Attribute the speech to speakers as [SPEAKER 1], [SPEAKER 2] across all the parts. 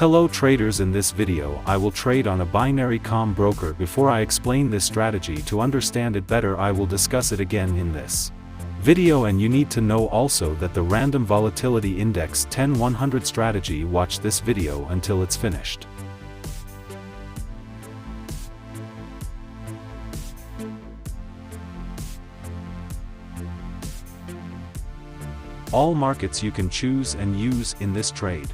[SPEAKER 1] Hello traders, in this video I will trade on a binary com broker. Before I explain this strategy, to understand it better I will discuss it again in this video, and you need to know also that the random volatility index 10-100 strategy, watch this video until it's finished. All markets you can choose and use in this trade.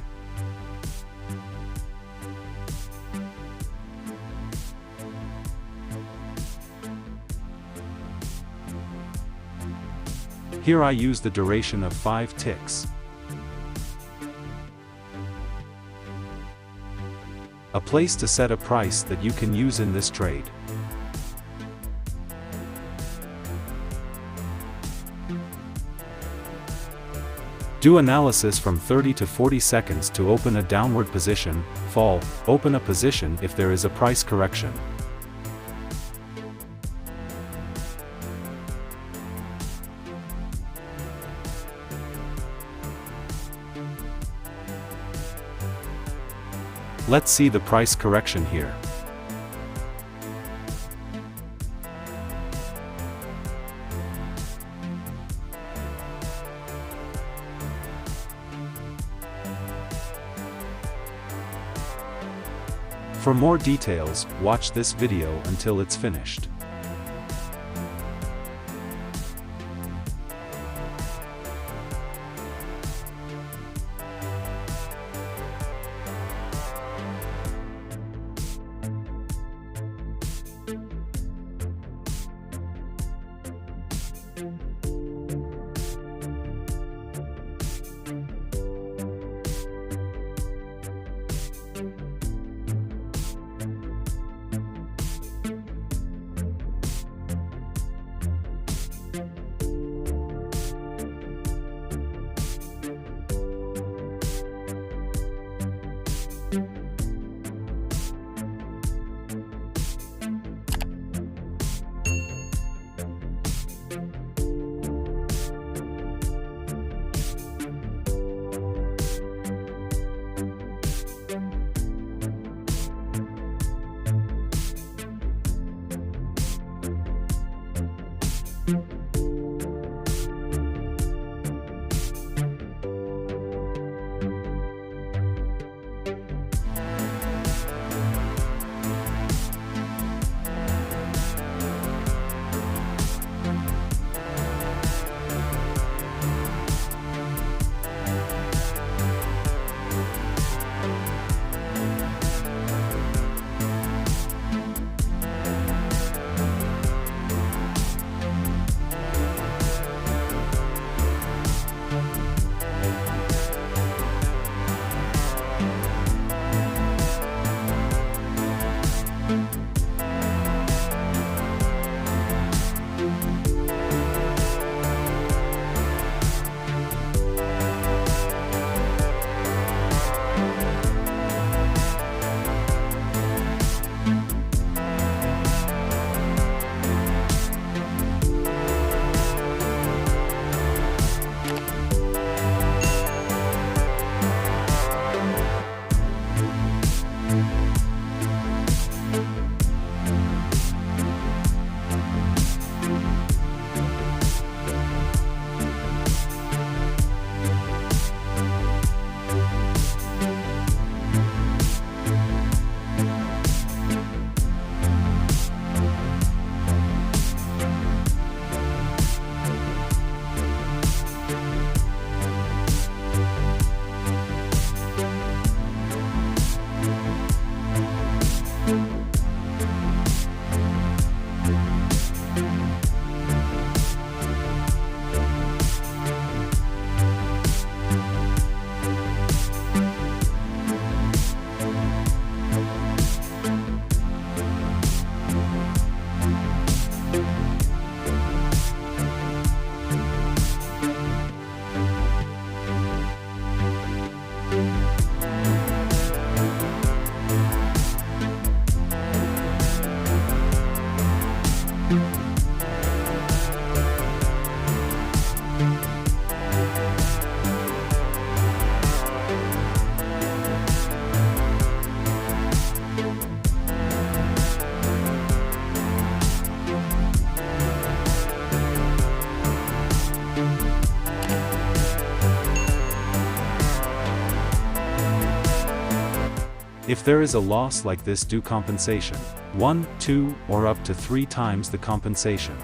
[SPEAKER 1] Here I use the duration of 5 ticks. A place to set a price that you can use in this trade. Do analysis from 30 to 40 seconds to open a downward position, fall, open a position if there is a price correction. Let's see the price correction here. For more details, watch this video until it's finished. If there is a loss like this, do compensation. 1, 2, or up to 3 times the compensation.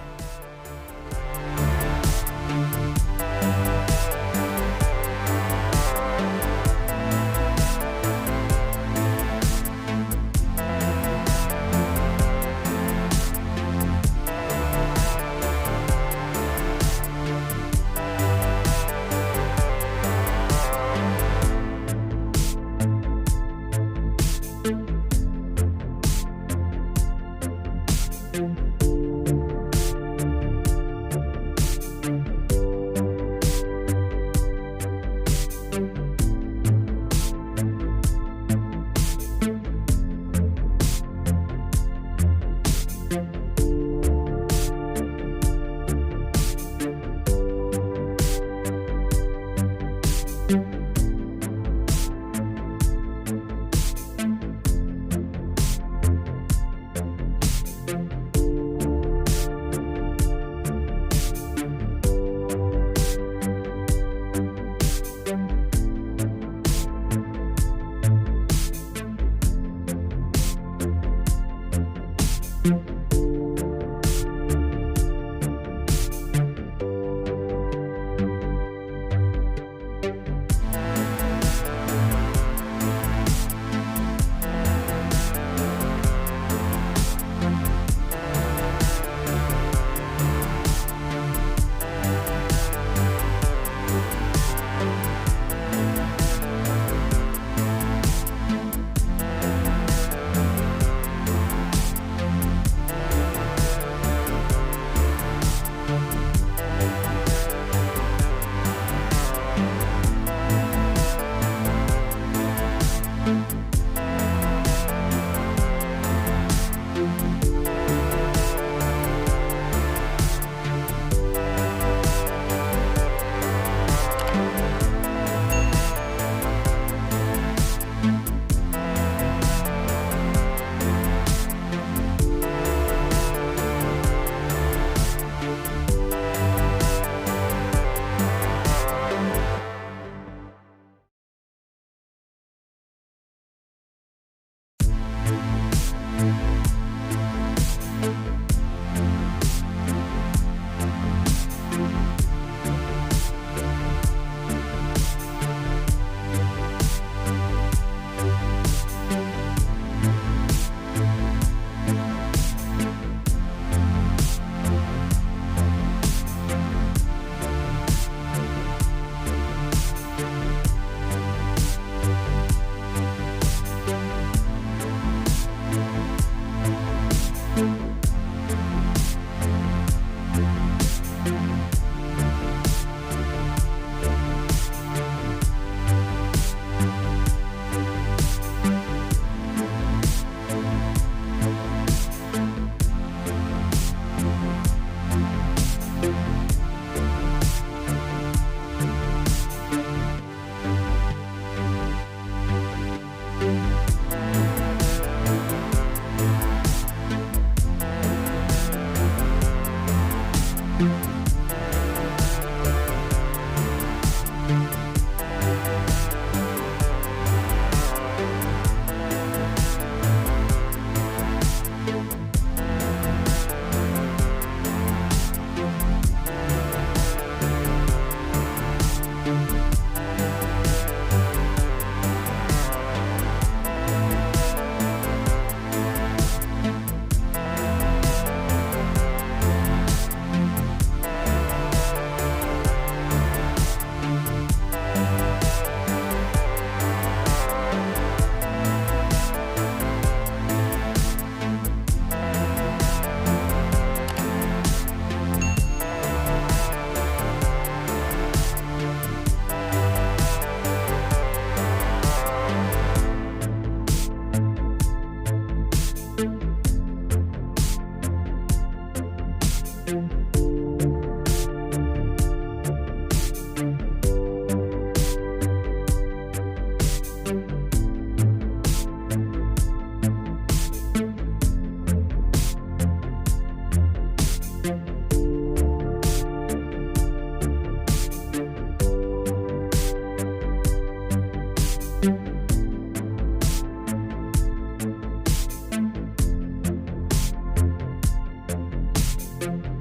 [SPEAKER 2] it.